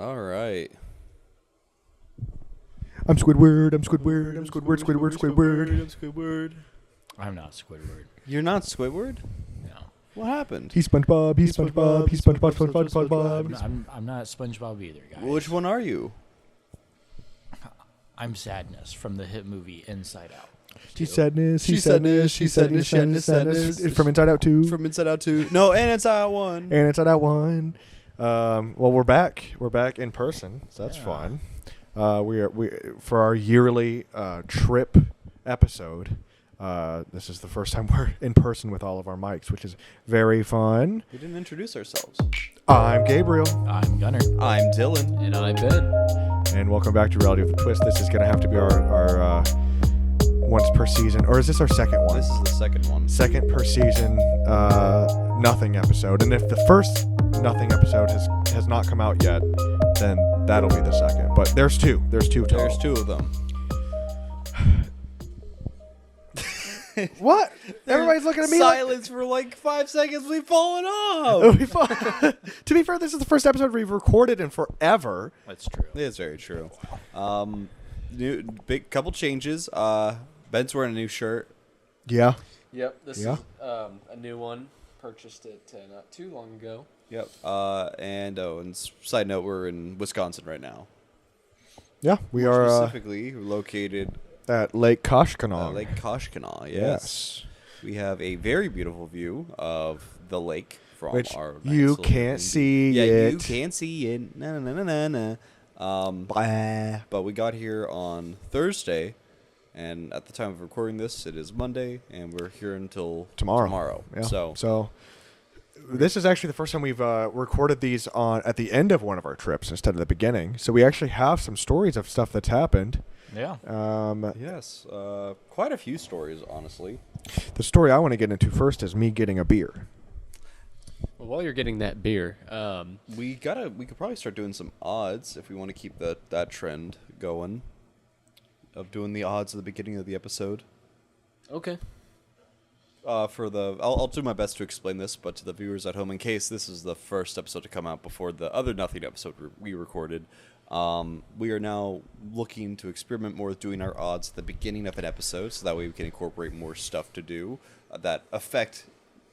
All right. I'm Squidward. I'm Squidward. I'm Squidward. Squidward. Squidward. I'm Squidward. I'm not Squidward. You're not Squidward? No. What happened? He's SpongeBob. He's SpongeBob. He's SpongeBob. SpongeBob. I'm not SpongeBob either, guys. Which one are you? I'm Sadness from the hit movie Inside Out. He's sadness. He's sadness. He's sadness. Sadness. From Inside Out 2. From Inside Out 2. No, and Inside Out 1. And Inside Out 1. Well, we're back. We're back in person, so that's fun. We for our yearly trip episode. This is the first time we're in person with all of our mics, which is very fun. We didn't introduce ourselves. I'm Gabriel. I'm Gunner. I'm Dylan. And I'm Ben. And welcome back to Reality of the Twist. This is going to have to be our once per season, or is this our second one? This is the second one. Second per season nothing episode. And if the first nothing episode has not come out yet, then that'll be the second. But there's two. There's two total. There's two of them. What? Everybody's looking at me Silence for like 5 seconds. We've fallen off. To be fair, this is the first episode we've recorded in forever. That's true. It's very true. New big couple changes. Ben's wearing a new shirt. Yeah. Yep, this Yeah. is a new one. Purchased it not too long ago. Yep. And side note, we're in Wisconsin right now. Yeah, we are Specifically located at Lake Koshkonong. Lake Koshkonong. Yes. We have a very beautiful view of the lake from Which our you nice little can't Airbnb. see Yeah, it. you can't see it. Na. But we got here on Thursday, and at the time of recording this, it is Monday, and we're here until tomorrow. Yeah. So This is actually the first time we've recorded these at the end of one of our trips instead of the beginning. So we actually have some stories of stuff that's happened. Yeah. yes, quite a few stories, honestly. The story I want to get into first is me getting a beer. Well, while you're getting that beer, We could probably start doing some odds if we want to keep that trend going of doing the odds at the beginning of the episode. okay. I'll do my best to explain this, but to the viewers at home, in case this is the first episode to come out before the other Nothing episode we recorded, we are now looking to experiment more with doing our odds at the beginning of an episode, so that way we can incorporate more stuff to do that affect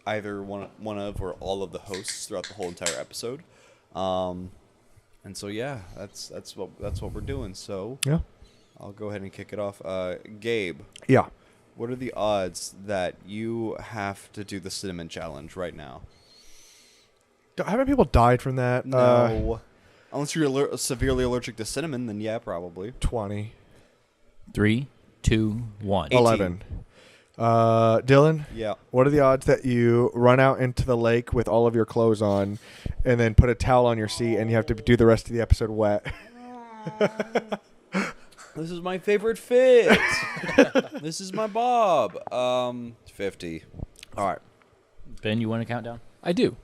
either one of or all of the hosts throughout the whole entire episode. And so yeah, that's what we're doing. So Yeah. I'll go ahead and kick it off. Gabe. Yeah. What are the odds that you have to do the cinnamon challenge right now? How many people died from that? No. Unless you're severely allergic to cinnamon, then yeah, probably. 20. 3, 2, 1. 11. Dylan? Yeah. What are the odds that you run out into the lake with all of your clothes on and then put a towel on your seat and you have to do the rest of the episode wet? This is my favorite fit. This is my bob. 50. All right. Ben, you want to count down? I do.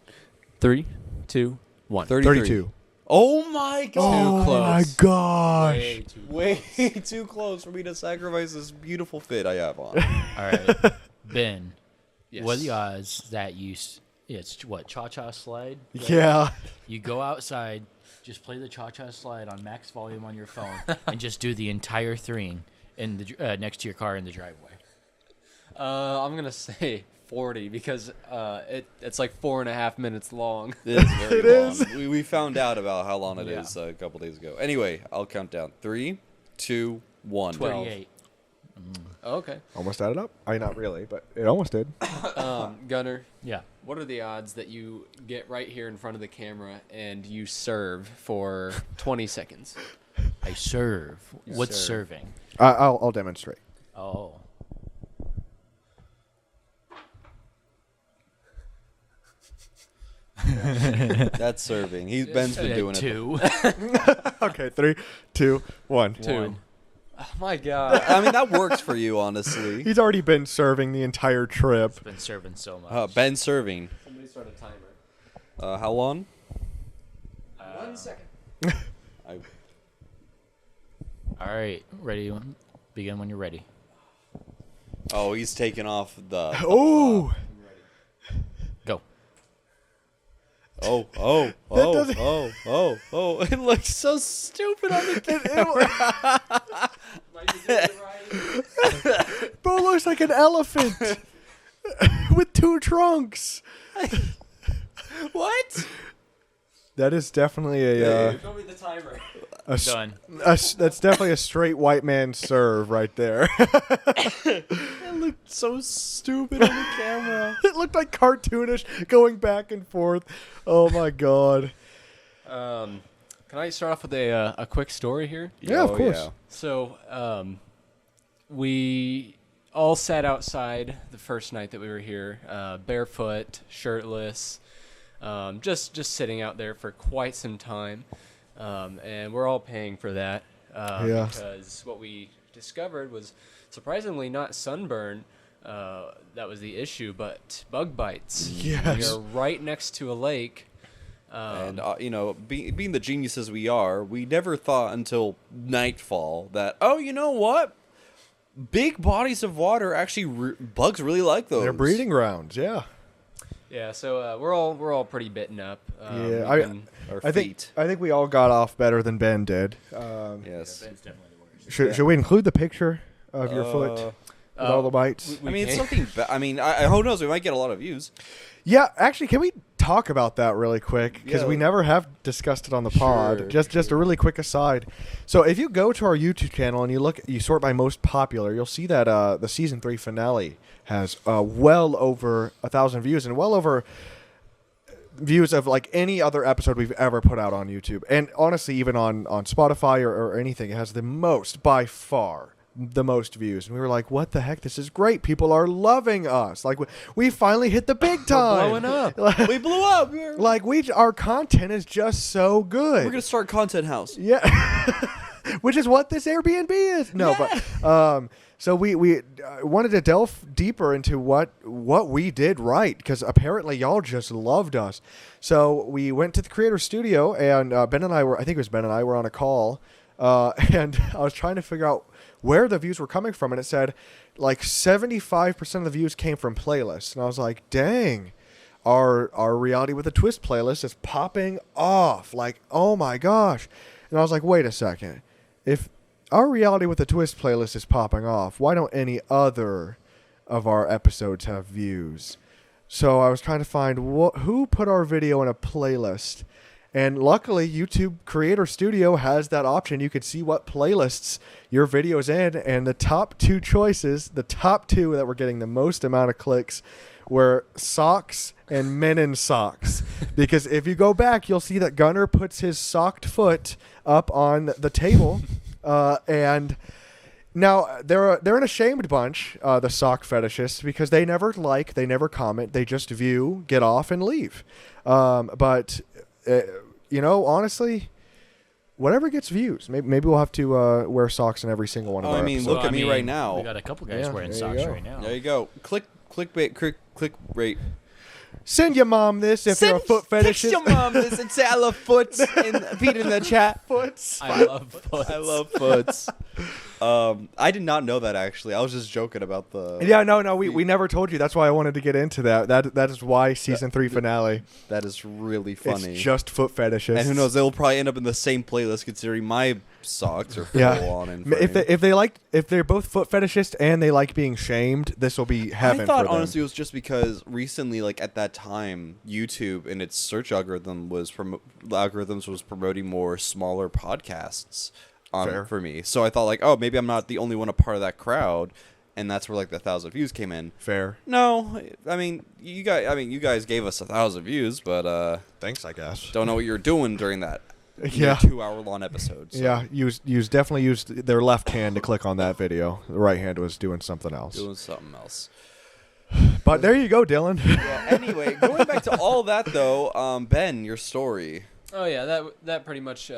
3, 2, 1. 32. Oh my god. Too close. my gosh. Way too Way too close for me to sacrifice this beautiful fit I have on. All right. Ben, Yes. what are the odds that it's what, cha-cha slide? right? Yeah. You go outside, just play the cha-cha slide on max volume on your phone, and just do the entire thing in the next to your car in the driveway. I'm going to say 40 because it's like 4.5 minutes long. It is very It long. is. We found out about how long it Yeah. is a couple days ago. Anyway, I'll count down. 3, 2, 1. 12. 38. Okay. Almost added up. I mean, not really, but it almost did. Gunner, Yeah. what are the odds that you get right here in front of the camera and you serve for 20 seconds? I serve. What's serve. serving? I'll demonstrate. Oh. That's serving. Ben's been doing it. 2. Okay, 3, 2, 1. 2. Oh my god. I mean, that works for you, honestly. He's already been serving the entire trip. Been serving so much. Ben's serving. Somebody start a timer. How long? 1 second. I, All right. Ready? Begin when you're ready. oh, he's taking off the. Oh! Go. Oh, oh, oh, doesn't- oh. It looks so stupid on the camera. Bro looks like an elephant with 2 trunks. What? That is definitely a Show me the timer. Done. that's definitely a straight white man serve right there. It looked so stupid on the camera. It looked like cartoonish going back and forth. Oh my god. Can I start off with a quick story here? Yeah, of Oh, course. yeah. So, we all sat outside the first night that we were here, barefoot, shirtless, just sitting out there for quite some time, and we're all paying for that Yeah. because what we discovered was surprisingly not sunburn. That was the issue, but bug bites. Yes. We are right next to a lake. And, being the geniuses we are, we never thought until nightfall that, oh, you know what? Big bodies of water, actually, bugs really like those. They're breeding grounds, yeah. Yeah, so we're all pretty bitten up. Yeah, Our I feet. think we all got off better than Ben did. Yes. Ben's definitely the worst. Should we include the picture of your foot with all the bites? I mean, it's can't- something. I mean, who knows? We might get a lot of views. Yeah, actually, can we talk about that really quick? Because Yeah. we never have discussed it on the pod. Sure, Just a really quick aside. So if you go to our YouTube channel and you sort by most popular, you'll see that the season 3 finale has well over 1,000 views and well over views of like any other episode we've ever put out on YouTube. And honestly, even on Spotify or anything, it has the most, by far, the most views. And we were like, what the heck? This is great. People are loving us. Like, we finally hit the big time. blowing up. We blew up. Like, our content is just so good. We're gonna start Content House. Yeah. Which is what this Airbnb is. No, but so we wanted to delve deeper into what we did right, because apparently y'all just loved us. So we went to the creator studio, and Ben and I were on a call, and I was trying to figure out where the views were coming from, and it said like 75% of the views came from playlists, and I was like, dang. Our Reality with a Twist playlist is popping off. Like, oh my gosh. And I was like, wait a second. If our Reality with a Twist playlist is popping off, why don't any other of our episodes have views? So I was trying to find who put our video in a playlist. And luckily, YouTube Creator Studio has that option. You could see what playlists your video's in. And the top 2 choices, the top 2 that were getting the most amount of clicks, were socks and men in socks. Because if you go back, you'll see that Gunnar puts his socked foot up on the table. And now they're an ashamed bunch, the sock fetishists, because they never like, they never comment, they just view, get off, and leave. But honestly, whatever gets views. Maybe we'll have to wear socks in every single one of Oh, our I mean, episodes. look at me right now. We got a couple guys Yeah, wearing there you socks go. right now. There you go. Clickbait. Click rate. Send your mom this if you're a foot fetishist. Text your mom this and say I love foots and feed in the chat. Foots. I love foots. I love foots. I did not know that, actually. I was just joking about the... Yeah, no, we never told you. That's why I wanted to get into that. That is why season 3 finale. That is really funny. It's just foot fetishists. And who knows, they'll probably end up in the same playlist, considering my socks are full Yeah. on in If they're both foot fetishists and they like being shamed, this will be heaven I thought, for them. honestly, it was just because recently, like, at that time, YouTube and its search algorithm was promoting more smaller podcasts Fair. for me. So I thought, like, oh, maybe I'm not the only one a part of that crowd, and that's where, like, the 1,000 views came in. Fair. No, I mean, you guys gave us 1,000 views, but Thanks, I guess. don't know what you're doing during that. Yeah. 2-hour-long episode. So. Yeah, definitely used their left hand to click on that video. The right hand was doing something else. Doing something else. But there you go, Dylan. Yeah, anyway, going back to all that, though, Ben, your story. Oh yeah, that pretty much.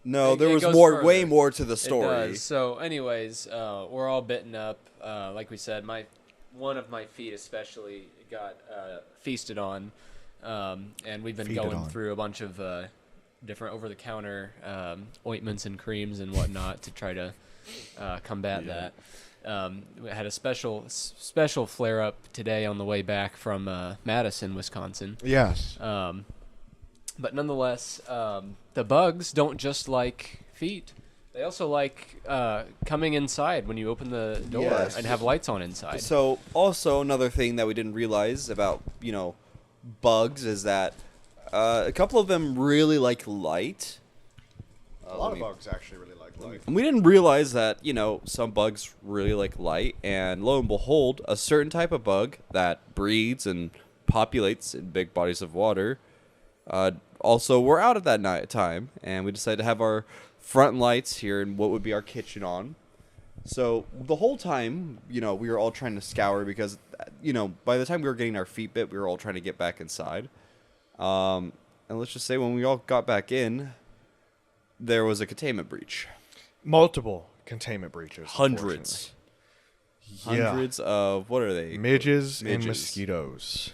No, there it was goes way further. more to the It story. does. So, anyways, we're all bitten up. Like we said, one of my feet especially got feasted on, and we've been Feasted going on. through a bunch of different over-the-counter ointments and creams and whatnot to try to combat that. We had a special flare up today on the way back from Madison, Wisconsin. Yes. But nonetheless, the bugs don't just like feet. They also like coming inside when you open the door Yes. and have lights on inside. So, also another thing that we didn't realize about, bugs is that a couple of them really like light. A lot of bugs actually really like light. And we didn't realize that, some bugs really like light, and lo and behold, a certain type of bug that breeds and populates in big bodies of water also were out at that time, and we decided to have our front lights here in what would be our kitchen on. So the whole time, we were all trying to scour because, by the time we were getting our feet bit, we were all trying to get back inside. And let's just say when we all got back in, there was a containment breach. Multiple containment breaches. Hundreds. Yeah. Hundreds of, what are they? Midges and Midges. mosquitoes.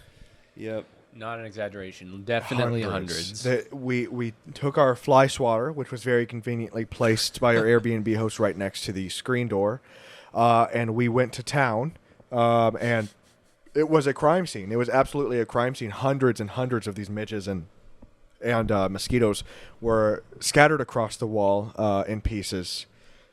Yep. Not an exaggeration. Definitely hundreds. We took our fly swatter, which was very conveniently placed by our Airbnb host right next to the screen door, and we went to town, and it was a crime scene. It was absolutely a crime scene. Hundreds and hundreds of these midges and mosquitoes were scattered across the wall in pieces.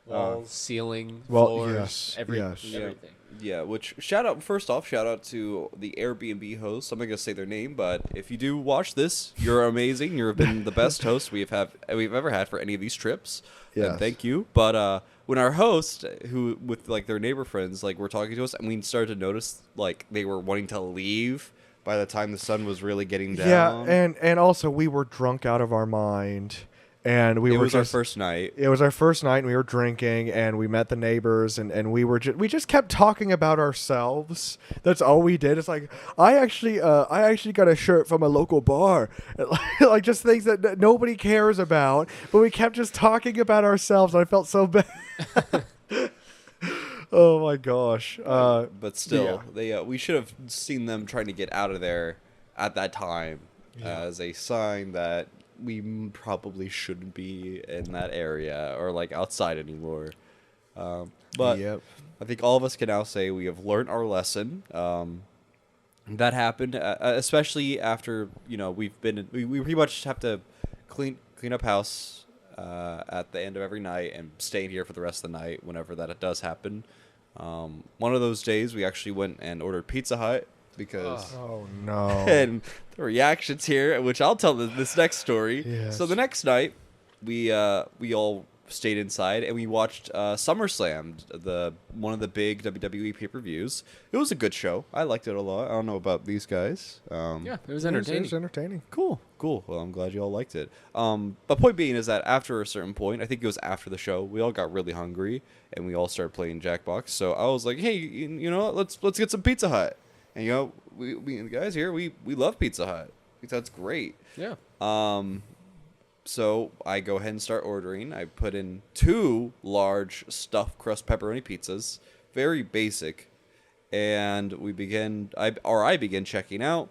Walls, ceiling, well, floors, yes, yes. everything. Yeah, which shout out to the Airbnb hosts. I'm not gonna say their name, but if you do watch this, you're amazing. You've been the best host we've ever had for any of these trips. Yes. And thank you. But when our host, who with like their neighbor friends, like were talking to us, and we started to notice like they were wanting to leave by the time the sun was really getting down. Yeah, and also we were drunk out of our mind. And it was our first night. It was our first night, and we were drinking, and we met the neighbors, and we just kept talking about ourselves. That's all we did. It's like I actually got a shirt from a local bar, like just things that nobody cares about. But we kept just talking about ourselves, and I felt so bad. Oh my gosh! But still, yeah. we should have seen them trying to get out of there at that time as a sign that we probably shouldn't be in that area or like outside anymore. But Yep. I think all of us can now say we have learned our lesson. That happened, especially after we pretty much have to clean up house at the end of every night and stay here for the rest of the night whenever that does happen. One of those days we actually went and ordered Pizza Hut because Oh no! and the reactions here, which I'll tell this next story. Yes. So the next night, we all stayed inside and we watched SummerSlam, one of the big WWE pay-per-views. It was a good show. I liked it a lot. I don't know about these guys. Yeah, it was It entertaining. was entertaining. Cool. Well, I'm glad you all liked it. But point being is that after a certain point, I think it was after the show, we all got really hungry and we all started playing Jackbox. So I was like, hey, let's get some Pizza Hut. And we the guys here, we love Pizza Hut. Pizza Hut's great. Yeah. So I go ahead and start ordering. I put in 2 large stuffed crust pepperoni pizzas, very basic, and I begin checking out,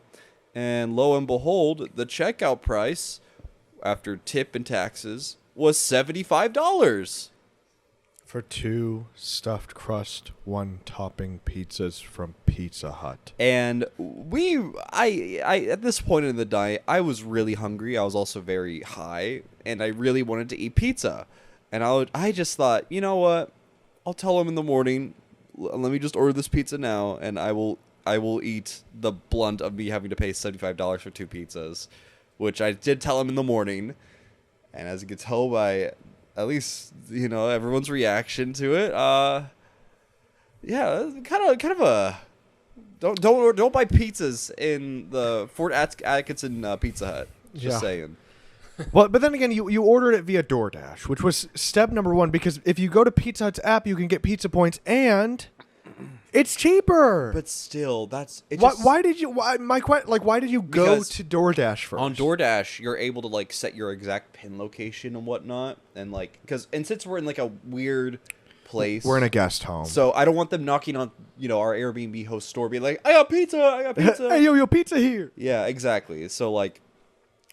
and lo and behold, the checkout price after tip and taxes was $75. For 2 stuffed crust, 1 topping pizzas from Pizza Hut. And I at this point in the night, I was really hungry. I was also very high, and I really wanted to eat pizza. And I just thought, you know what? I'll tell him in the morning. Let me just order this pizza now, and I will eat the blunt of me having to pay $75 for 2 pizzas, which I did tell him in the morning. And as you can tell by at least everyone's reaction to it, yeah, kind of a don't buy pizzas in the Fort Atkinson Pizza Hut. Just saying. Well, but then again, you ordered it via DoorDash, which was step number 1, because if you go to Pizza Hut's app, you can get pizza points and it's cheaper. But still, that's it. Why did you go Because to DoorDash first? On DoorDash, you're able to like set your exact pin location and whatnot, and since we're in like a weird place, We're in a guest home. so I don't want them knocking on our Airbnb host door, being like, "I got pizza." Hey, yo, pizza here. Yeah, exactly. So like,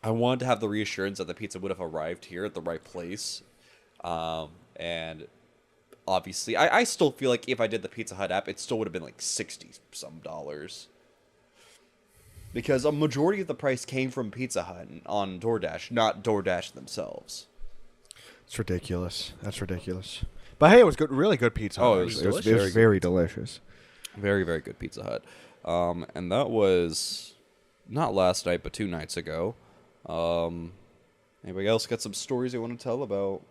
I wanted to have the reassurance that the pizza would have arrived here at the right place, and obviously. I still feel like if I did the Pizza Hut app, it still would have been like $60-some. Because a majority of the price came from Pizza Hut on DoorDash, not DoorDash themselves. It's ridiculous. That's ridiculous. But hey, it was good, really good pizza. Oh, it was delicious. It was very delicious. Very, very good Pizza Hut. And that was not last night, but 2 nights ago. Anybody else got some stories they want to tell about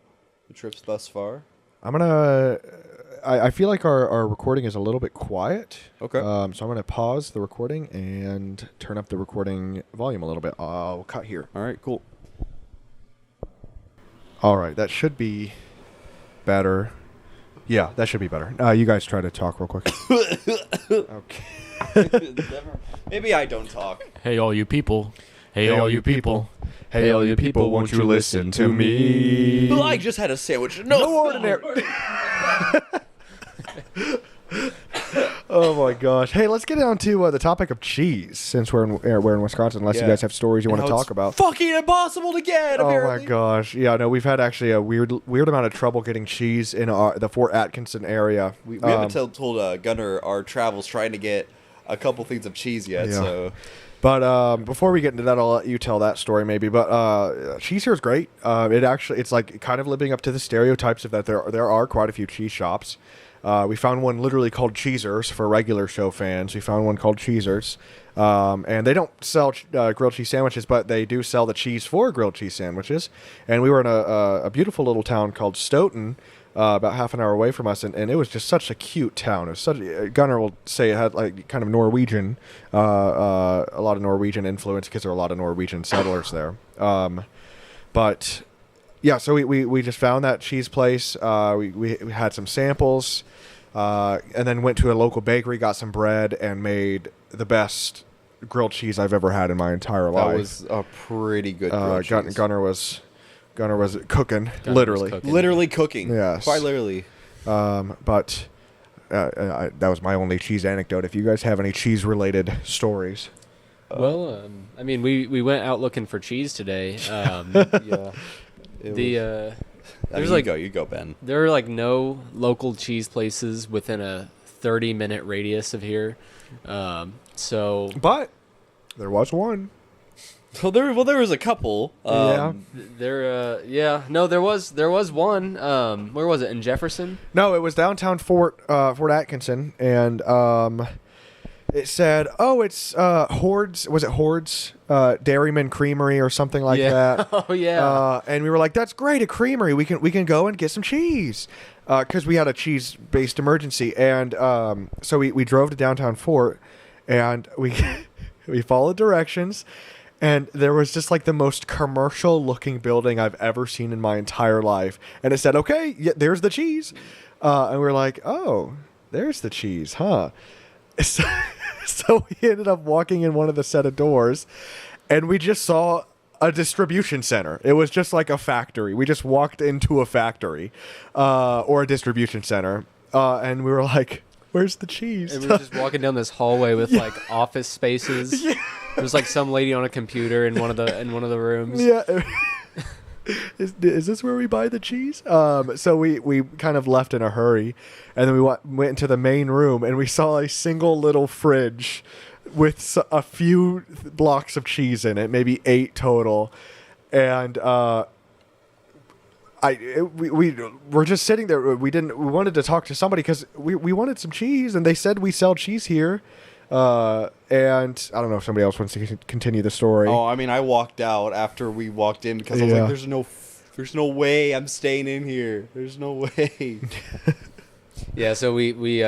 the trips thus far? I feel like our recording is a little bit quiet. Okay. So I'm going to pause the recording and turn up the recording volume a little bit. I'll cut here. All right, cool. All right, that should be better. Yeah, that should be better. You guys try to talk real quick. Okay. Maybe I don't talk. Hey, all you people. Hey, all you people. Hey, all you people, won't you listen to me? Well, I just had a sandwich. No ordinary. Oh my gosh! Hey, let's get down to the topic of cheese, since we're in Wisconsin. Unless you guys have stories you want to talk about. Fucking impossible to get. Apparently. Oh my gosh! Yeah, no, we've had actually a weird amount of trouble getting cheese in the Fort Atkinson area. We haven't told Gunnar our travels trying to get a couple things of cheese yet. Yeah. So. But before we get into that, I'll let you tell that story maybe. But cheese here is great. It's like kind of living up to the stereotypes of that there are quite a few cheese shops. We found one literally called Cheezers for regular show fans. We found one called Cheezers. And they don't sell grilled cheese sandwiches, but they do sell the cheese for grilled cheese sandwiches. And we were in a beautiful little town called Stoughton, about half an hour away from us, and it was just such a cute town. It was such. Gunnar will say it had like kind of Norwegian, a lot of Norwegian influence because there are a lot of Norwegian settlers there. But yeah, so we just found that cheese place. We had some samples, and then went to a local bakery, got some bread, and made the best grilled cheese I've ever had in my entire life. That was a pretty good grilled cheese. Gunnar was cooking, literally. Literally cooking. Yes. Quite literally. But that was my only cheese anecdote. If you guys have any cheese-related stories. Well, I mean, we went out looking for cheese today. Yeah. There's you go, Ben. There are like no local cheese places within a 30-minute radius of here. But there was one. Well, there was a couple. Yeah. There was one. Where was it? In Jefferson? No, it was downtown Fort Atkinson, and it said, "Oh, it's Hordes." Was it Hordes Dairyman Creamery or something like that? Oh yeah. And we were like, "That's great, a creamery. We can go and get some cheese," because we had a cheese-based emergency, and so we drove to downtown Fort, and we we followed directions. And there was just like the most commercial-looking building I've ever seen in my entire life. And it said, "Okay, yeah, there's the cheese." And we were like, "Oh, there's the cheese, huh?" So we ended up walking in one of the set of doors, and we just saw a distribution center. It was just like a factory. We just walked into a factory or a distribution center, and we were like, "Where's the cheese?" And we were just walking down this hallway with like office spaces. Yeah. There's like some lady on a computer in one of the rooms. Yeah. Is this where we buy the cheese? So we kind of left in a hurry, and then we went into the main room, and we saw a single little fridge with a few blocks of cheese in it, maybe 8 total, and we were just sitting there. We wanted to talk to somebody because we wanted some cheese, and they said we sell cheese here. And I don't know if somebody else wants to continue the story. Oh, I mean, I walked out after we walked in because I was like, there's no way I'm staying in here. There's no way. Yeah, so me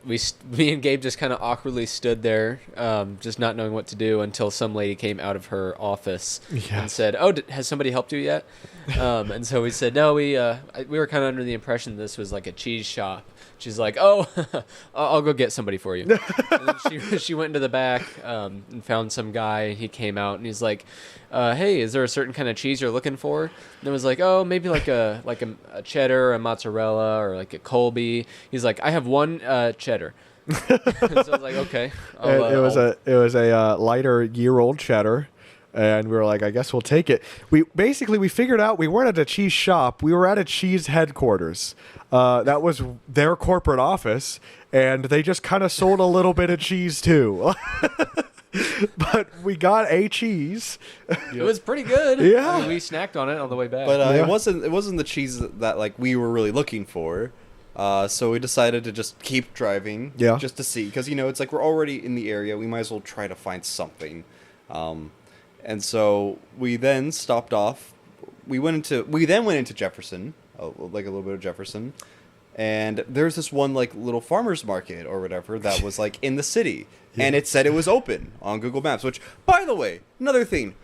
and Gabe just kind of awkwardly stood there, just not knowing what to do until some lady came out of her office and said, "Oh, has somebody helped you yet?" And so we said, "No, we were kind of under the impression this was like a cheese shop." She's like, "Oh, I'll go get somebody for you." And then she went into the back and found some guy. He came out and he's like, "Hey, is there a certain kind of cheese you're looking for?" And it was like, "Oh, maybe like a cheddar, a mozzarella, or like a Colby." He's like, "I have one cheddar." So I was like, "Okay." It was a lighter year-old cheddar. And we were like, I guess we'll take it. We figured out we weren't at a cheese shop. We were at a cheese headquarters. That was their corporate office, and they just kind of sold a little bit of cheese too. But we got a cheese. It was pretty good. Yeah. I mean, we snacked on it on the way back. But Yeah. it wasn't the cheese that like we were really looking for. So we decided to just keep driving, just to see, because it's like we're already in the area. We might as well try to find something. And so we then stopped off. We then went into Jefferson, like a little bit of Jefferson, and there's this one like little farmers market or whatever that was like in the city, and it said it was open on Google Maps. Which, by the way, another thing.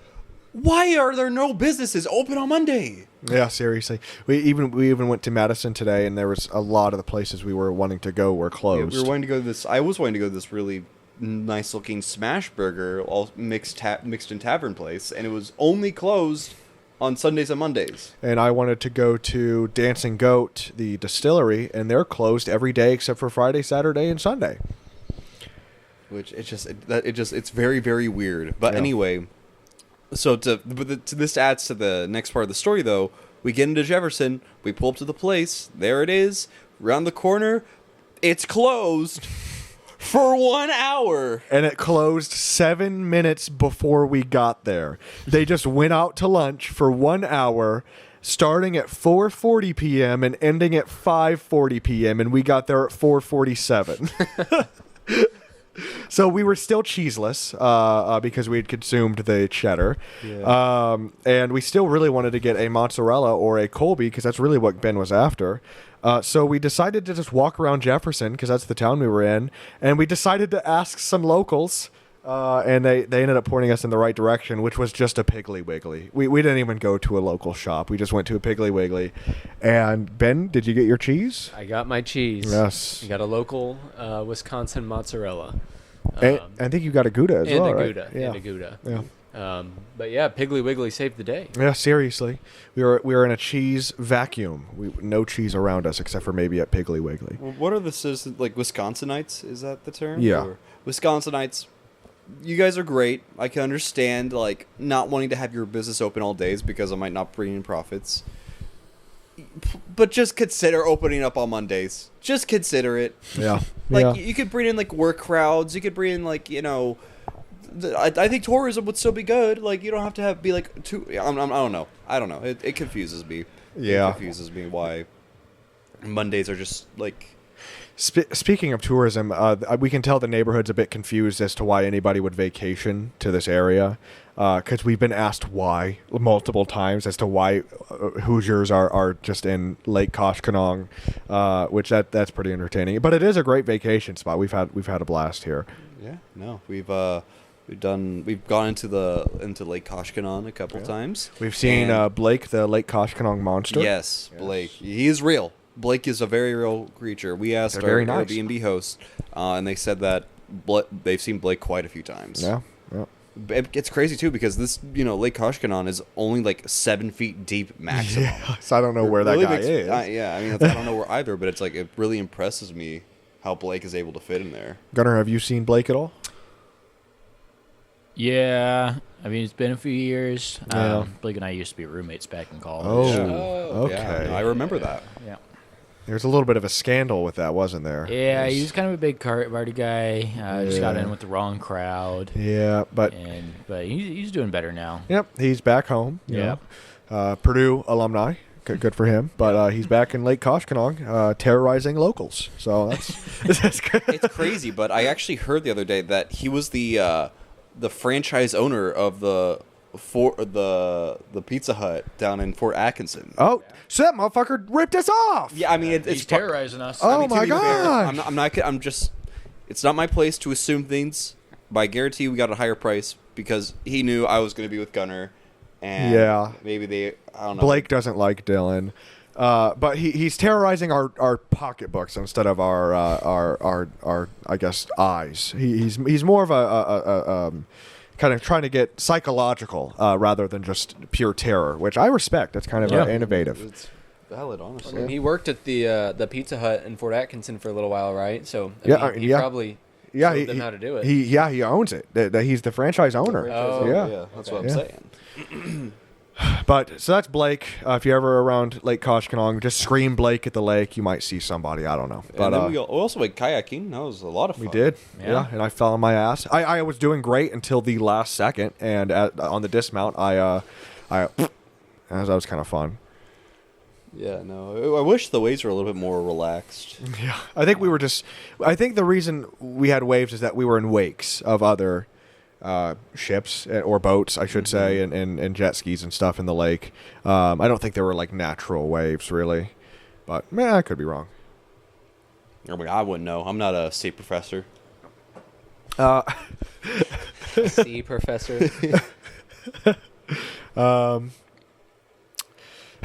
Why are there no businesses open on Monday? Yeah, seriously. We even went to Madison today, and there was a lot of the places we were wanting to go were closed. We were wanting to go to this. I was wanting to go to this really nice looking smash burger, all mixed in tavern place, and it was only closed on Sundays and Mondays. And I wanted to go to Dancing Goat, the distillery, and they're closed every day except for Friday, Saturday, and Sunday. Which it's very, very weird. But anyway, so this adds to the next part of the story though. We get into Jefferson, we pull up to the place, there it is, around the corner, it's closed for 1 hour. And it closed 7 minutes before we got there. They just went out to lunch for 1 hour, starting at 4:40 p.m. and ending at 5:40 p.m. and we got there at 4:47. So we were still cheeseless because we had consumed the cheddar. Yeah. And we still really wanted to get a mozzarella or a Colby because that's really what Ben was after. So we decided to just walk around Jefferson because that's the town we were in. And we decided to ask some locals. And they ended up pointing us in the right direction, which was just a Piggly Wiggly. We didn't even go to a local shop. We just went to a Piggly Wiggly. And Ben, did you get your cheese? I got my cheese. Yes. I got a local Wisconsin mozzarella. And I think you got a Gouda as well, right? And a Gouda. Yeah. But yeah, Piggly Wiggly saved the day. Yeah, seriously. We were in a cheese vacuum. No cheese around us except for maybe at Piggly Wiggly. Well, what are the citizens, like Wisconsinites? Is that the term? Yeah. Or Wisconsinites, you guys are great. I can understand like not wanting to have your business open all days because it might not bring in profits. But just consider opening up on Mondays. Just consider it. Yeah. Like yeah. you could bring in like work crowds. You could bring in like I think tourism would still be good. Like you don't have to be like too. I don't know. It confuses me. Yeah. It confuses me why Mondays are just like. Speaking of tourism, we can tell the neighborhood's a bit confused as to why anybody would vacation to this area, because we've been asked why multiple times as to why Hoosiers are just in Lake Koshkonong, which that's pretty entertaining. But it is a great vacation spot. We've had a blast here. Yeah, no, we've gone into Lake Koshkonong a couple times. We've seen Blake, the Lake Koshkonong monster. Yes, Blake. He is real. Blake is a very real creature. We asked our Airbnb host, and they said that they've seen Blake quite a few times. Yeah. It's crazy too because this, Lake Koshkonong is only like 7 feet deep maximum. Yeah, so I don't know where that guy is. I don't know where either, but it's like it really impresses me how Blake is able to fit in there. Gunnar, have you seen Blake at all? Yeah, I mean it's been a few years. Yeah. Blake and I used to be roommates back in college. Oh, okay. Yeah, I remember that. Yeah. There was a little bit of a scandal with that, wasn't there? Yeah, he was kind of a big party guy. Just got in with the wrong crowd. Yeah, but he's doing better now. Yep, he's back home. Yep. Purdue alumni. Good for him. But he's back in Lake Koshkonong, terrorizing locals. So that's good. It's crazy, but I actually heard the other day that he was the franchise owner of the Pizza Hut down in Fort Atkinson. Oh, so that motherfucker ripped us off. Yeah, I mean it's He's terrorizing us. Oh, to my be fair, gosh. I'm just. It's not my place to assume things, but I guarantee we got a higher price because he knew I was going to be with Gunnar, and maybe I don't know. Blake doesn't like Dylan, but he's terrorizing our pocketbooks instead of our I guess eyes. He's more of a kind of trying to get psychological rather than just pure terror, which I respect. That's kind of innovative. It's valid, honestly. I mean, he worked at the Pizza Hut in Fort Atkinson for a little while, right? So he probably Yeah, showed them how to do it. He owns it. He's the franchise owner. Oh, yeah. That's Okay. what I'm Yeah. saying. But so that's Blake. If you're ever around Lake Koshkonong, just scream Blake at the lake. You might see somebody. I don't know. But And then we also went kayaking. That was a lot of fun. we did. Yeah. Yeah. And I fell on my ass. I was doing great until the last second, and on the dismount, that was kind of fun. Yeah, no. I wish the waves were a little bit more relaxed. Yeah, I think I think the reason we had waves is that we were in wakes of other ships or boats, I should say, and jet skis and stuff in the lake. I don't think there were like natural waves really, but man, I could be wrong. I mean, I wouldn't know. I'm not a state professor. See, Professor. How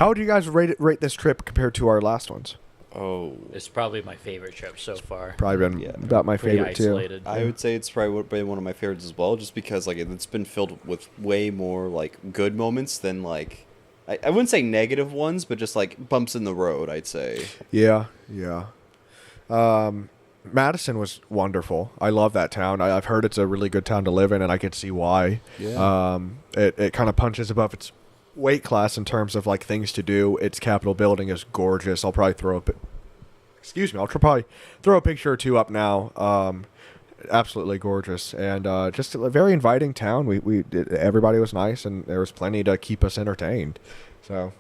would you guys rate this trip compared to our last ones? Oh, It's probably my favorite trip so far. Probably been Yeah. about my Pretty favorite too. isolated. I would say it's probably been one of my favorites as well, just because like it's been filled with way more like good moments than like I wouldn't say negative ones, but just like bumps in the road. I'd say. Yeah. Madison was wonderful. I love that town. I've heard it's a really good town to live in, and I could see why. Yeah. It kind of punches above its weight class in terms of like things to do. Its Capitol building is gorgeous. I'll probably throw a picture or two up now. Absolutely gorgeous, and just a very inviting town. Everybody was nice, and there was plenty to keep us entertained. So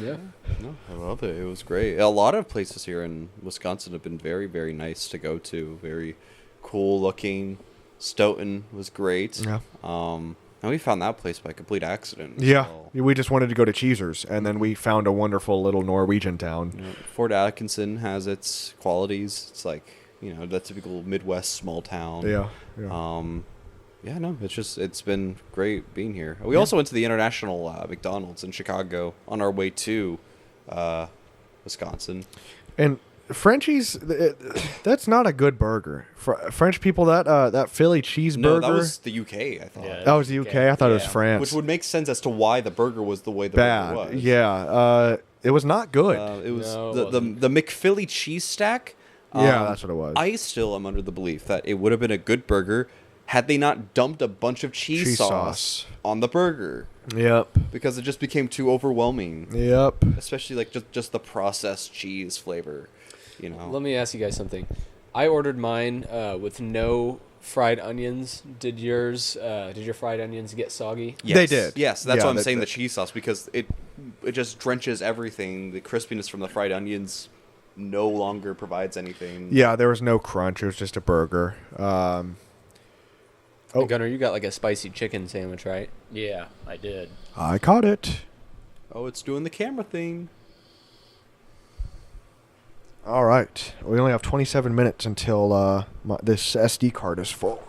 Yeah. No, I love it. It was great. A lot of places here in Wisconsin have been very, very nice to go to. Very cool looking. Stoughton was great. Yeah. And we found that place by complete accident. yeah, so- we just wanted to go to Cheesers, and then we found a wonderful little Norwegian town. You know, Fort Atkinson has its qualities. It's like, that typical Midwest small town. Yeah. Yeah, no, it's been great being here. We also went to the International McDonald's in Chicago on our way to Wisconsin. And Frenchie's, that's not a good burger. French people, that Philly cheeseburger. No, that was the UK, I thought. Yeah. That was the UK. I thought it was Yeah, France. Which would make sense as to why the burger was the way the Bad. burger was. Yeah. It was not good. It was No, it the wasn't. McPhilly cheese stack. Yeah, that's what it was. I still am under the belief that it would have been a good burger had they not dumped a bunch of cheese sauce on the burger, Yep. because it just became too overwhelming. Yep. Especially like just the processed cheese flavor, Let me ask you guys something. I ordered mine with no fried onions. Did your fried onions get soggy? Yes. They did. Yes, that's Yeah, why I'm they- saying the cheese sauce, because it just drenches everything. The crispiness from the fried onions no longer provides anything. Yeah, there was no crunch. It was just a burger. Oh. Gunnar, you got like a spicy chicken sandwich, right? Yeah, I did. I caught it. Oh, it's doing the camera thing. All right. We only have 27 minutes until this SD card is full.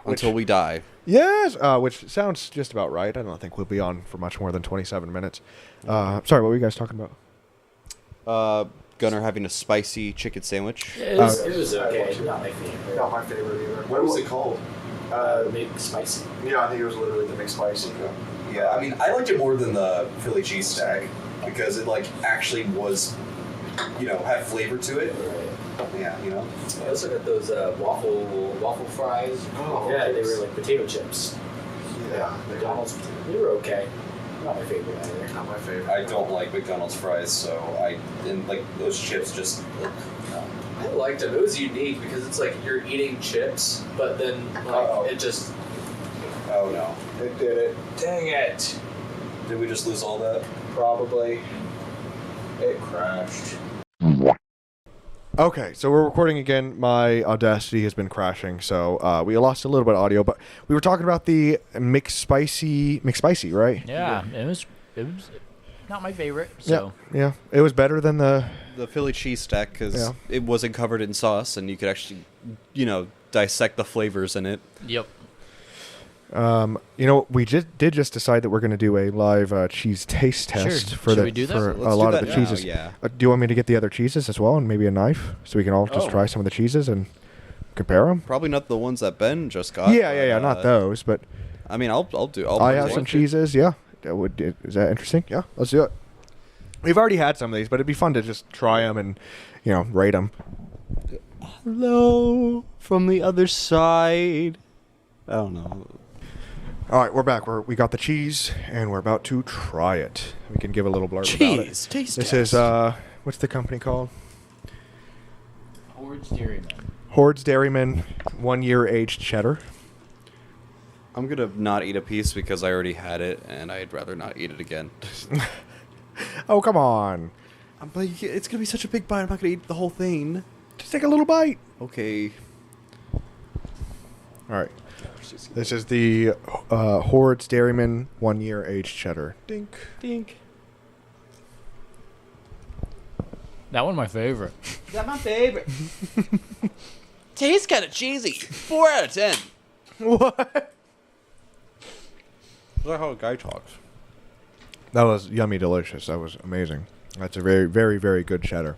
Until we die. Yes, which sounds just about right. I don't think we'll be on for much more than 27 minutes. Sorry, what were you guys talking about? Gunnar having a spicy chicken sandwich. It was okay. Not my favorite. Not my favorite either. What was it called? Maybe spicy. Yeah, I think it was literally the McSpicy. Yeah, I mean, I liked it more than the Philly cheese stack because it actually was, had flavor to it. Yeah, I also got those waffle fries. Oh, Yeah, they were like potato chips. Yeah, McDonald's, they were okay. Not my favorite either. not my favorite. I don't like McDonald's fries, so I didn't like those chips. Just I liked them. It was unique because it's like you're eating chips, but then Uh-oh. it just. oh no, It did it. Dang it! did we just lose all that? Probably. It crashed. Okay, so we're recording again. My Audacity has been crashing, so we lost a little bit of audio, but we were talking about the McSpicy, right? Yeah, it was not my favorite. So Yeah. It was better than the. The Philly cheese stack, because Yeah. it wasn't covered in sauce, and you could actually, dissect the flavors in it. yep. We did just decide that we're going to do a live cheese taste test Sure. for Should we do that? for Let's a do lot of that the now, cheeses. yeah. Do you want me to get the other cheeses as well, and maybe a knife, so we can all just Oh. try some of the cheeses and compare them? Probably not the ones that Ben just got. Yeah, but, not those, but I mean, I'll do. I have take some it. cheeses. Yeah, is that interesting? Yeah, let's do it. We've already had some of these, but it'd be fun to just try them and rate them. Hello from the other side. I don't know. All right, we're back. We got the cheese, and we're about to try it. We can give a little blurb about it. Cheese, taste This test. is, what's the company called? Horde's Dairyman. Horde's Dairyman 1-year aged cheddar. I'm gonna not eat a piece because I already had it, and I'd rather not eat it again. Oh, come on. But it's gonna be such a big bite. I'm not gonna eat the whole thing. Just take a little bite. Okay. All right. This is the Horde's Dairyman 1-year aged cheddar. Dink. Dink. That one my favorite. That's my favorite. Tastes kind of cheesy. 4 out of 10. What? Is that how a guy talks? That was yummy delicious. That was amazing. That's a very, very, very good cheddar.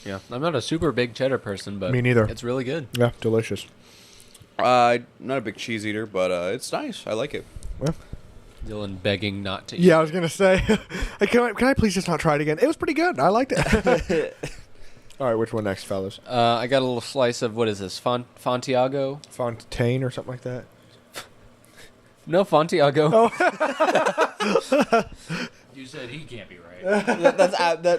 Yeah, I'm not a super big cheddar person, but Me neither. It's really good. Yeah, delicious. I'm not a big cheese eater, but it's nice. I like it. Well, Dylan begging not to eat. yeah, I was gonna say, can I please just not try it again? It was pretty good. I liked it. All right, which one next, fellas? I got a little slice of, what is this, Fontiago? Fontaine or something like that. No, Fontiago. Oh. You said he can't be right.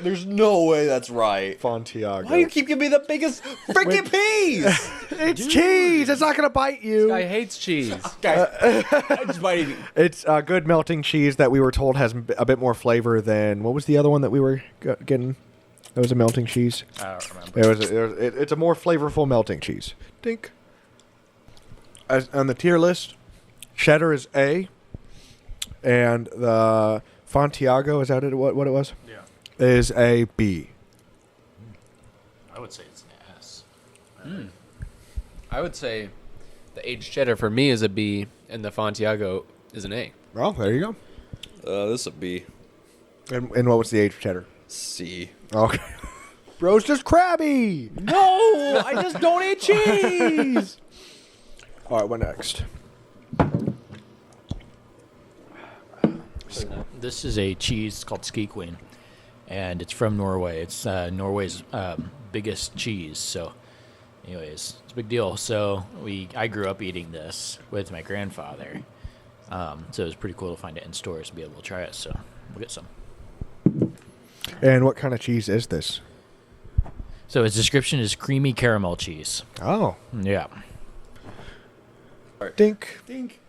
There's no way that's right. Fontiago. Why do you keep giving me the biggest freaking piece? It's cheese. It's not gonna bite you. Guy hates cheese. I just might even. It's good melting cheese that we were told has a bit more flavor than what was the other one that we were getting? That was a melting cheese. I don't remember. It's a more flavorful melting cheese. Dink. On the tier list, cheddar is A, and the Fontiago, is that what it was? Yeah. Is a B. I would say it's an S. I would say the aged cheddar for me is a B, and the Fontiago is an A. Well, there you go. This is a B. And what was the aged cheddar? C. Okay. Bro's just crabby. No, I just don't eat cheese. All right, what next? This is a cheese called Ski Queen, and it's from Norway. It's Norway's biggest cheese. So, anyways, it's a big deal. So I grew up eating this with my grandfather. So it was pretty cool to find it in stores to be able to try it. So we'll get some. And what kind of cheese is this? So its description is creamy caramel cheese. Oh. Yeah. Dink. Dink.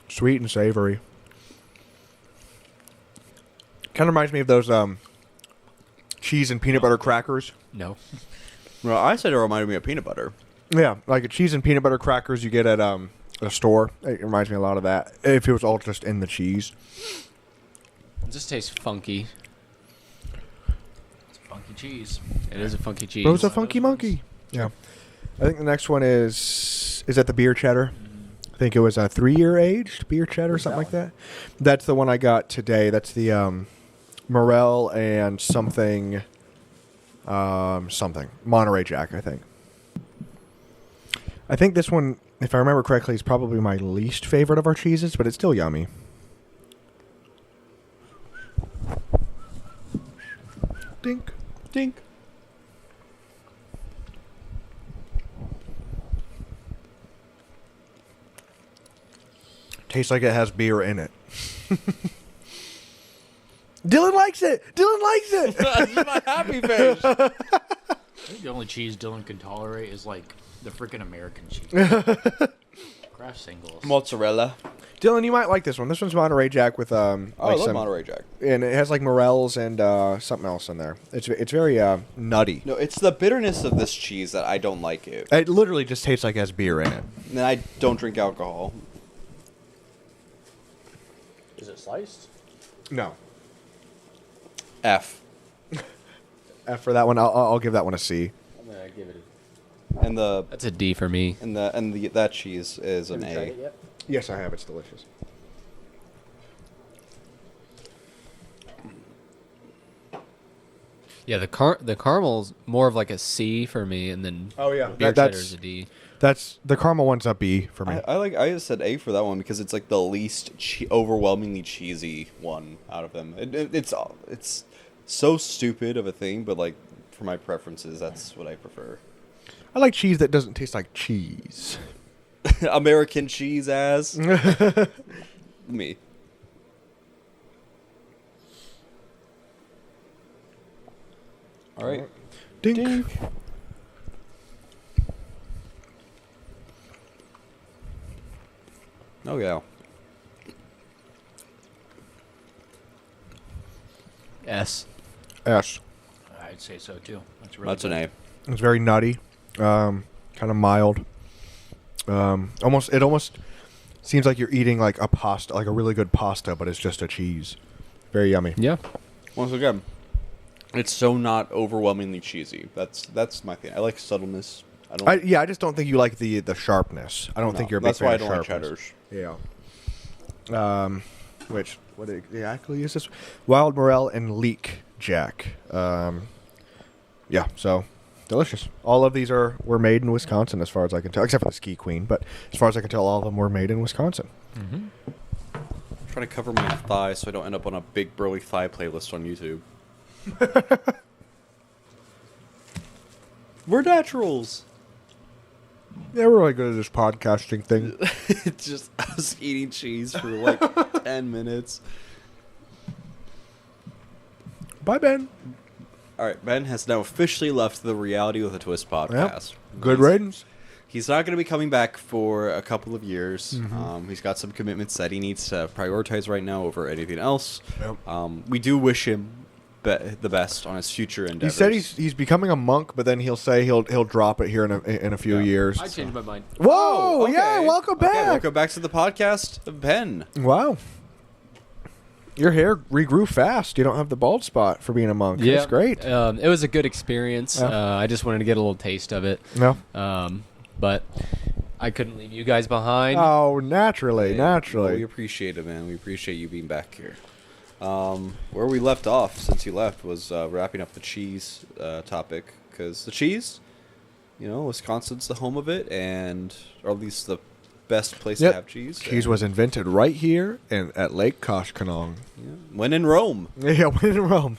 Sweet and savory. Kind of reminds me of those cheese and peanut butter crackers. No. Well, I said it reminded me of peanut butter. Yeah, like a cheese and peanut butter crackers you get at a store. It reminds me a lot of that. If it was all just in the cheese. It just tastes funky. It's funky cheese. It is a funky cheese. Bro's a funky monkey. Yeah. I think the next one is that the beer cheddar? I think it was a 3-year aged beer cheddar, something like that. That's the one I got today. That's the Morel and something Monterey Jack, I think. I think this one, if I remember correctly, is probably my least favorite of our cheeses, but it's still yummy. Dink. Dink. Tastes like it has beer in it. Dylan likes it. Dylan likes it. That's my happy face. I think the only cheese Dylan can tolerate is like the freaking American cheese. Kraft singles. Mozzarella. Dylan, you might like this one. This one's Monterey Jack with I love Monterey Jack. and it has like morels and something else in there. It's very nutty. No, it's the bitterness of this cheese that I don't like it. It literally just tastes like it has beer in it. And I don't drink alcohol. Is it sliced? No. F. For that one, I'll give that one a C. I'm gonna give it. And That's a D for me. that cheese is an Have you A. tried it yet? Yes, I have. It's delicious. Yeah, the caramel's more of like a C for me, and then Oh, yeah. beer cheddar's a D. That's the caramel one's a B for me. I just said A for that one because it's like the least overwhelmingly cheesy one out of them. It's so stupid of a thing, but like for my preferences, that's what I prefer. I like cheese that doesn't taste like cheese. American cheese as me. All right. Dink. Oh yeah. S. S. I'd say so too. That's really That's an A. It's very nutty, kind of mild. It almost seems like you're eating like a pasta, like a really good pasta, but it's just a cheese. Very yummy. Yeah. Once again, it's so not overwhelmingly cheesy. That's my thing. I like subtleness. I don't. I just don't think you like the sharpness. I don't no, think you're a big that's why I fan don't of like sharpness. cheddars. Yeah. What exactly is this? Wild Morel and Leek Jack. Yeah, so delicious. All of these were made in Wisconsin, as far as I can tell, except for the Ski Queen. But as far as I can tell, all of them were made in Wisconsin. I'm trying to cover my thighs so I don't end up on a big burly thigh playlist on YouTube. We're naturals. Yeah, we're really good at this podcasting thing. It's just us eating cheese for like 10 minutes. Bye, Ben. All right, Ben has now officially left the Reality with a Twist podcast. Good riddance. He's not going to be coming back for a couple of years. He's got some commitments that he needs to prioritize right now over anything else. Yep. We do wish him the best on his future He endeavors. said he's becoming a monk, but then he'll say he'll drop it here in a few years. I changed my mind. Whoa! okay. Yeah, welcome back. Okay, welcome back to the podcast, Ben. Wow. Your hair regrew fast. You don't have the bald spot for being a monk. Yeah, That's great. It was a good experience. Yeah. I just wanted to get a little taste of it. No. But I couldn't leave you guys behind. Oh, naturally. Well, we appreciate it, man. We appreciate you being back here. Where we left off since you left was wrapping up the cheese topic, because the cheese, Wisconsin's the home of it, or at least the best place to have cheese. Cheese was invented right here at Lake Koshkonong. Yeah. When in Rome. Yeah, when in Rome.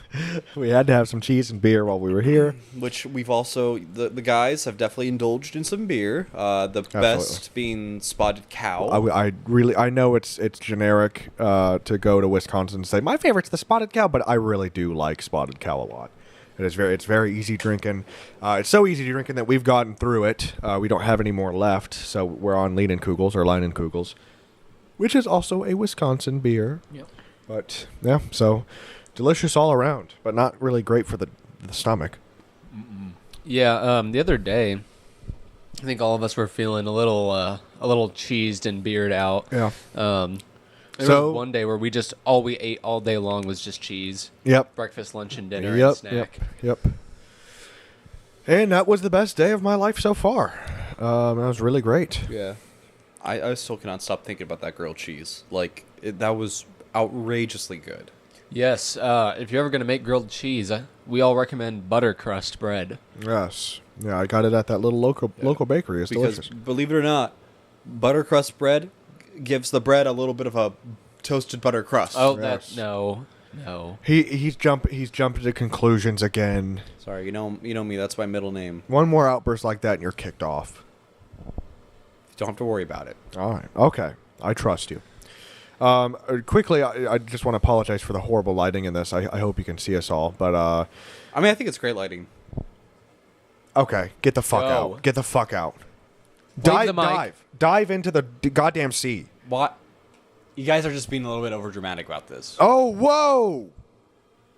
We had to have some cheese and beer while we were here. Which we've also, the guys have definitely indulged in some beer. The best being Spotted Cow. I know it's generic to go to Wisconsin and say my favorite's the Spotted Cow, but I really do like Spotted Cow a lot. It's very easy drinking. It's so easy drinking that we've gotten through it. We don't have any more left, so we're on Leinenkugels, which is also a Wisconsin beer. Yep. But yeah, so delicious all around, but not really great for the stomach. Yeah. The other day, I think all of us were feeling a little cheesed and beered out. Yeah. There was one day where all we ate all day long was just cheese. Yep. Breakfast, lunch, and dinner and snack. Yep. And that was the best day of my life so far. That was really great. Yeah. I still cannot stop thinking about that grilled cheese. Like, that was outrageously good. Yes. If you're ever going to make grilled cheese, we all recommend butter crust bread. Yes. Yeah, I got it at that little local bakery. It's Because, delicious. believe it or not, butter crust bread gives the bread a little bit of a toasted butter crust. Oh, Yes. no. He's jumping to conclusions again. Sorry, you know me. That's my middle name. One more outburst like that and you're kicked off. Don't have to worry about it. All right. Okay. I trust you. Quickly, I just want to apologize for the horrible lighting in this. I hope you can see us all. But I think it's great lighting. okay, get the fuck Go. out. Get the fuck out. Wave the mic. Dive into the goddamn sea. What? You guys are just being a little bit overdramatic about this. Oh, whoa!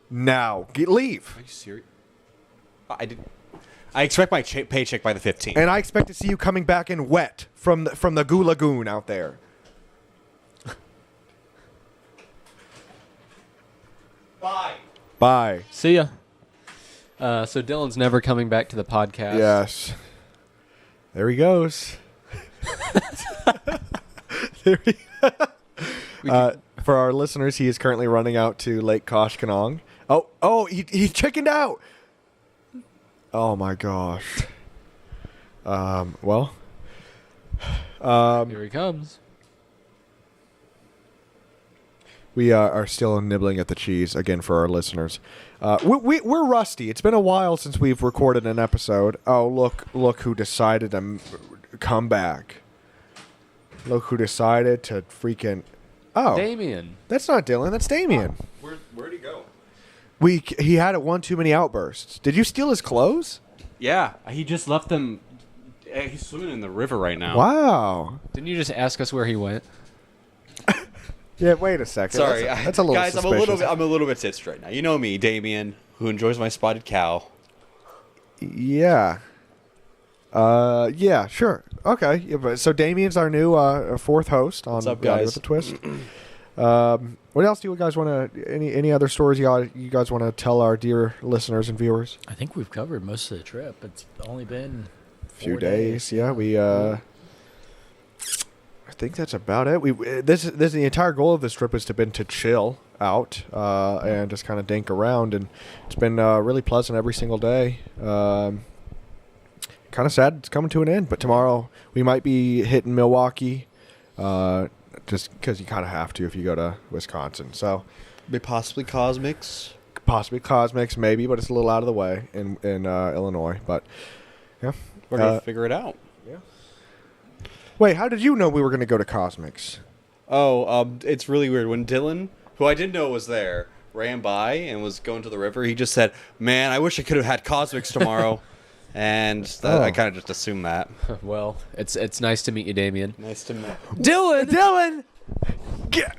Now, leave. Are you serious? I expect my paycheck by the 15th. And I expect to see you coming back in wet from the Goo Lagoon out there. Bye. See ya. So Dylan's never coming back to the podcast. Yes. There he goes. There he for our listeners, he is currently running out to Lake Koshkonong. Oh, he chickened out. Oh my gosh. Well. Here he comes. We are still nibbling at the cheese again for our listeners. We're rusty. It's been a while since we've recorded an episode. Oh, look who decided to come back. Look who decided to freaking... Oh, Damien. that's not Dylan. That's Damien. Where'd he go? He had one too many outbursts. Did you steal his clothes? Yeah, he just left them. He's swimming in the river right now. Wow. Didn't you just ask us where he went? Yeah, wait a second. Sorry, That's a little guys. suspicious. I'm a little bit tipsed right now. You know me, Damien, who enjoys my spotted cow. Yeah. Yeah, sure. Okay. Yeah, but so Damien's our new fourth host on What's up, Reality guys? with a Twist. What else do you guys want to? Any other stories you guys want to tell our dear listeners and viewers? I think we've covered most of the trip. It's only been A few 4 days. Yeah, we. I think that's about it. This the entire goal of this trip has been to chill out and just kind of dink around, and it's been really pleasant every single day. Kind of sad it's coming to an end, but tomorrow we might be hitting Milwaukee, just because you kind of have to if you go to Wisconsin. So Maybe possibly Cosmics. possibly Cosmics, maybe, but it's a little out of the way in Illinois. But yeah, We're gonna figure it out. wait, how did you know we were going to go to Cosmics? Oh, it's really weird. When Dylan, who I didn't know was there, ran by and was going to the river, he just said, "Man, I wish I could have had Cosmics tomorrow." And I kind of just assumed that. Well, it's nice to meet you, Damien. Nice to meet. Dylan, get.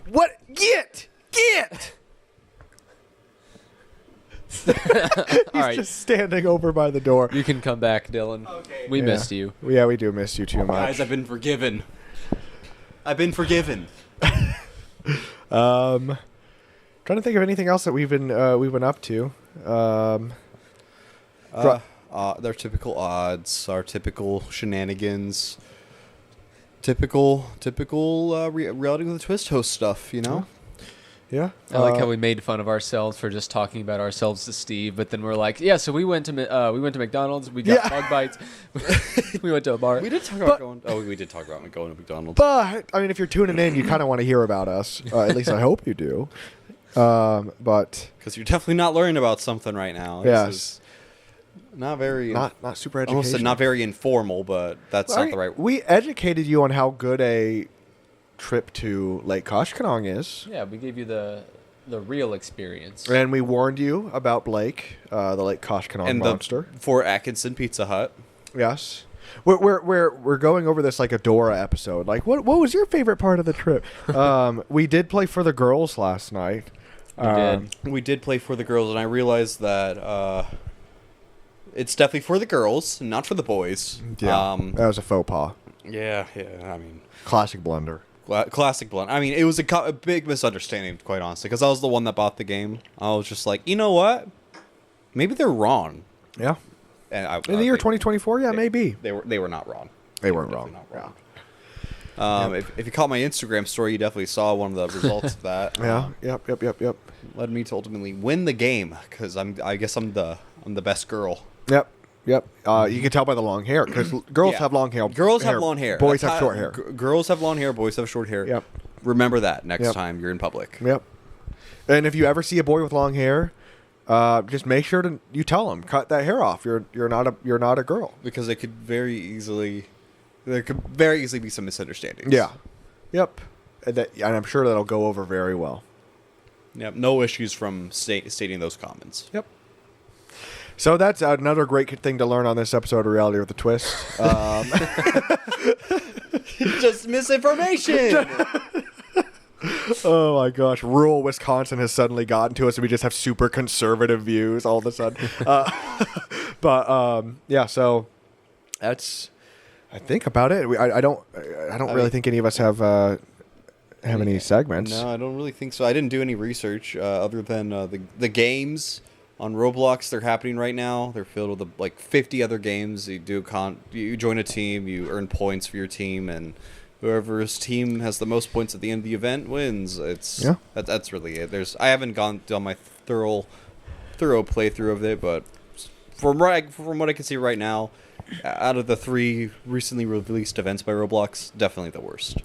All right, Just standing over by the door. you can come back, Dylan. Okay. We Yeah. missed you. Yeah, we do miss you too much. Guys, I've been forgiven. I've been forgiven. Trying to think of anything else that we've been up to. Their typical odds, our typical shenanigans, typical reality with a twist host stuff. You know. Yeah, I like how we made fun of ourselves for just talking about ourselves to Steve, but then we're like, yeah, so we went to McDonald's, we got Yeah. bug bites, we went to a bar. We did talk about going. Oh, we did talk about going to McDonald's. But I mean, if you're tuning in, you kind of want to hear about us. At least I hope you do. But Because you're definitely not learning about something right now. Yes. This is not very. not super educational. almost said not very informal, but that's not the right. We educated you on how good a trip to Lake Koshkonong is. Yeah, we gave you the real experience. And we warned you about Blake, the Lake Koshkonong And monster. the Fort Atkinson Pizza Hut. Yes. We're going over this like a Dora episode. Like, what was your favorite part of the trip? We did play for the girls last night. We did play for the girls, and I realized that it's definitely for the girls, not for the boys. Yeah, that was a faux pas. Yeah. I mean, Classic blunder. classic blunt. I mean, it was a big misunderstanding, quite honestly, because I was the one that bought the game. I was just like, you know what? Maybe they're wrong. Yeah. And In the year 2024, yeah, maybe. They were not wrong. They weren't definitely wrong. not wrong. If you caught my Instagram story, you definitely saw one of the results of that. Yeah. Yep. Led me to ultimately win the game because I guess I'm the best girl. Yep. You can tell by the long hair because girls Yeah. have long hair. Girls have long hair. Boys That's have how- short hair. Girls have long hair. Boys have short hair. Yep. Remember that next Yep. time you're in public. Yep. And if you ever see a boy with long hair, just make sure you tell him cut that hair off. You're not a girl. Because there could very easily be some misunderstandings. Yeah. Yep. And I'm sure that'll go over very well. Yep. No issues from stating those comments. Yep. So that's another great thing to learn on this episode of Reality with a Twist. Just misinformation. Oh my gosh, rural Wisconsin has suddenly gotten to us, and we just have super conservative views all of a sudden. Yeah, so that's I think about it. I don't really think any of us have any segments. No, I don't really think so. I didn't do any research other than the games on Roblox. They're happening right now. They're filled with like 50 other games. You you join a team, you earn points for your team, and whoever's team has the most points at the end of the event wins. That's really it. I haven't done my thorough playthrough of it, but from what I can see right now, out of the 3 recently released events by Roblox, definitely the worst.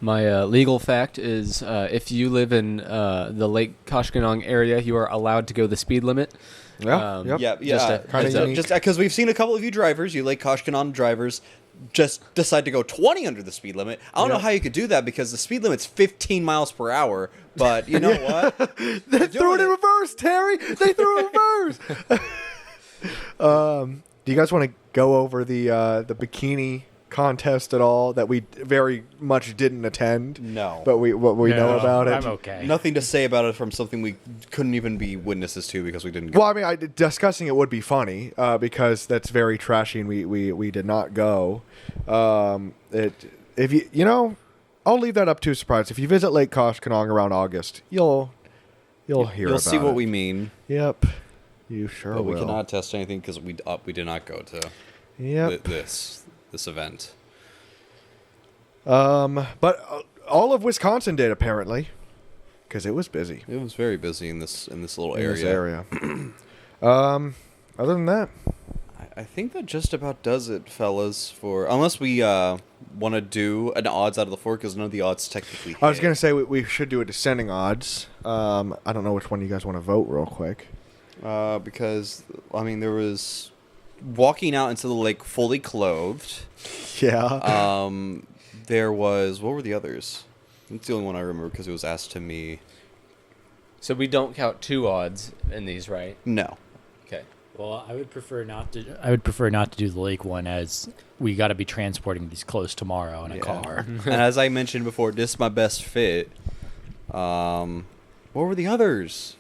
My legal fact is if you live in the Lake Koshkonong area, you are allowed to go the speed limit. Yeah. Yep. Yeah, Just a Kinda heads up. unique. Just because we've seen a couple of you drivers, you Lake Koshkonong drivers, just decide to go 20 under the speed limit. I don't know how you could do that because the speed limit's 15 miles per hour. But you know what? They threw it in reverse, Terry. They threw it in reverse. Do you guys want to go over the bikini contest at all that we very much didn't attend? No. But what we know about it. I'm okay. Nothing to say about it from something we couldn't even be witnesses to because we didn't go. Well, I mean, discussing it would be funny because that's very trashy, and we did not go. If you know, I'll leave that up to surprise. If you visit Lake Koshkonong around August, you'll hear about it. You'll see what we mean. Yep, you sure But will. we cannot test anything because we did not go to Yep. this event. But all of Wisconsin did apparently, because it was busy It was very busy in this little in area. this area. Other than that, I think that just about does it, fellas. For unless we want to do an odds out of the 4 because none of the odds technically. I was hit. gonna say we should do a descending odds. I don't know which one you guys want to vote real quick. Because I mean there was walking out into the lake fully clothed. Yeah. There was what were the others? It's the only one I remember because it was asked to me. So we don't count 2 odds in these, right? No. Okay. Well, I would prefer not to. I would prefer not to do the lake one, as we got to be transporting these clothes tomorrow in a Yeah. car. And as I mentioned before, this is my best fit. What were the others?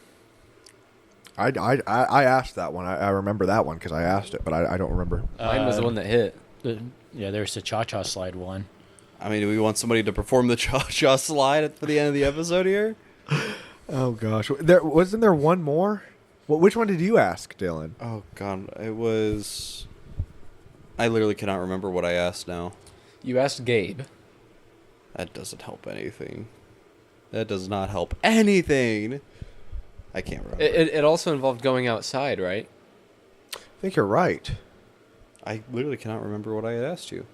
I asked that one. I remember that one because I asked it, but I don't remember. Mine was the one that hit. Yeah, there's the cha-cha slide one. I mean, do we want somebody to perform the cha-cha slide for the end of the episode here? Oh gosh, wasn't there one more? Well, which one did you ask, Dylan? Oh god, it was. I literally cannot remember what I asked now. You asked Gabe. That doesn't help anything. That does not help anything. I can't remember. It also involved going outside, right? I think you're right. I literally cannot remember what I had asked you.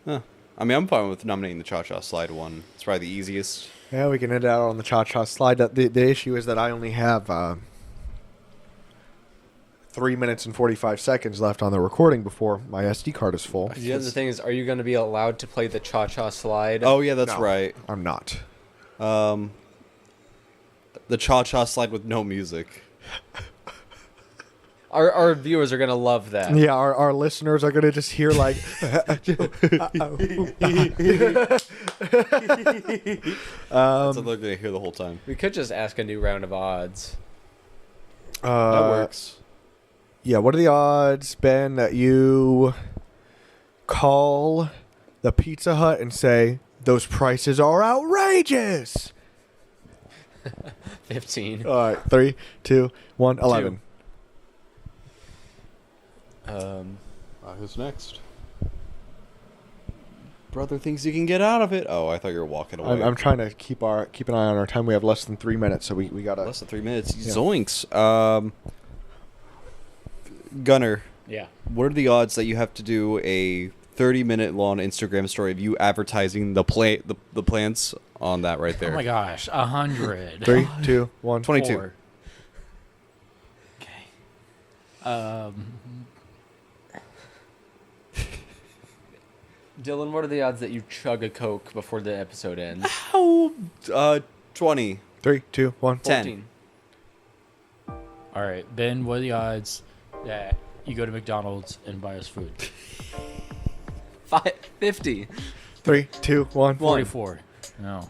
Huh. I mean, I'm fine with nominating the cha-cha slide one. It's probably the easiest. Yeah, we can end out on the cha-cha slide. The issue is that I only have 3 minutes and 45 seconds left on the recording before my SD card is full. The other thing is, are you going to be allowed to play the cha-cha slide? Oh yeah, that's No, right. I'm not. The cha-cha slide with no music. Our viewers are going to love that. Yeah, our listeners are going to just hear like... That's what they're gonna hear the whole time. We could just ask a new round of odds. That works. Yeah, what are the odds, Ben, that you call the Pizza Hut and say, those prices are outrageous? 15. All right, 3, 2, 1, 11. Who's next? Brother thinks you can get out of it. Oh, I thought you were walking away. I'm trying to keep an eye on our time. We have less than 3 minutes, so we gotta. Less than 3 minutes. Yeah. Zoinks. Gunner, Yeah. what are the odds that you have to do a 30-minute long Instagram story of you advertising the plants on that right there? Oh my gosh, 100. 3, 2, 1. 22. 4. Okay. Dylan, what are the odds that you chug a Coke before the episode ends? Oh, 20. 3, 2, 1. 10. 14. All right, Ben. What are the odds that you go to McDonald's and buy us food? 50. 3, 2, 1. 44. No.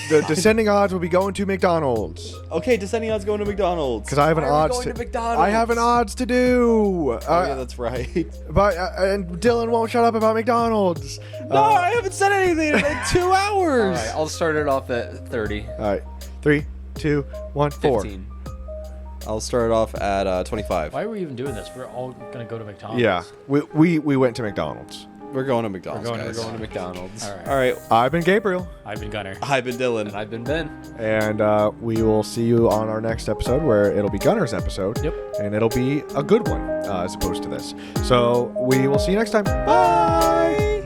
The descending odds will be going to McDonald's. Okay, descending odds going to McDonald's. Because I have an Why are we odds going to to McDonald's? I have an odds to do. Oh, yeah, that's right. But and Dylan won't shut up about McDonald's. No, I haven't said anything in like 2 hours. All right, I'll start it off at 30. All right, 3, 2, 1, 4. 15. I'll start off at 25. Why are we even doing this? We're all gonna go to McDonald's. Yeah, we went to McDonald's. We're going to McDonald's, We're guys. going to McDonald's. All right. All right. I've been Gabriel, I've been Gunner. I've been Dylan. And I've been Ben. and we will see you on our next episode, where it'll be Gunner's episode. Yep. And it'll be a good one as opposed to this. So we will see you next time. Bye.